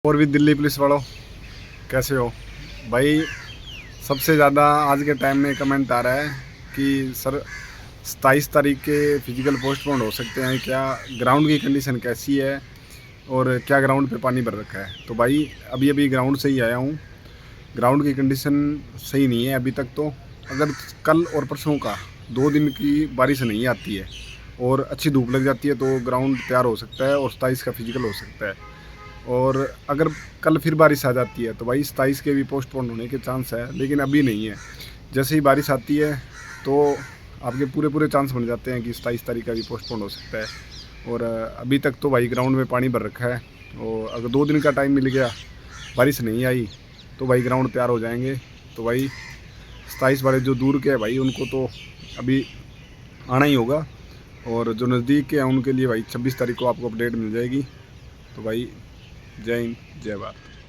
और भी दिल्ली पुलिस वालों, कैसे हो भाई। सबसे ज़्यादा आज के टाइम में कमेंट आ रहा है कि सर 27 तारीख के फिजिकल पोस्टपोन हो सकते हैं क्या, ग्राउंड की कंडीशन कैसी है और क्या ग्राउंड पे पानी भर रखा है। तो भाई अभी अभी ग्राउंड से ही आया हूँ, ग्राउंड की कंडीशन सही नहीं है अभी तक। तो अगर कल और परसों का 2 दिन की बारिश नहीं आती है और अच्छी धूप लग जाती है तो ग्राउंड तैयार हो सकता है और 27 का फिजिकल हो सकता है। और अगर कल फिर बारिश आ जाती है तो भाई 27 के भी पोस्टपोन होने के चांस है, लेकिन अभी नहीं है। जैसे ही बारिश आती है तो आपके पूरे पूरे चांस बन जाते हैं कि 27 तारीख का भी पोस्टपोन हो सकता है। और अभी तक तो भाई ग्राउंड में पानी भर रखा है और अगर 2 दिन का टाइम मिल गया, बारिश नहीं आई, तो भाई ग्राउंड तैयार हो जाएंगे। तो भाई 27 वाले जो दूर के हैं भाई उनको तो अभी आना ही होगा, और जो नज़दीक के हैं उनके लिए भाई 26 तारीख को आपको अपडेट मिल जाएगी। तो भाई जय हिंद, जय भारत।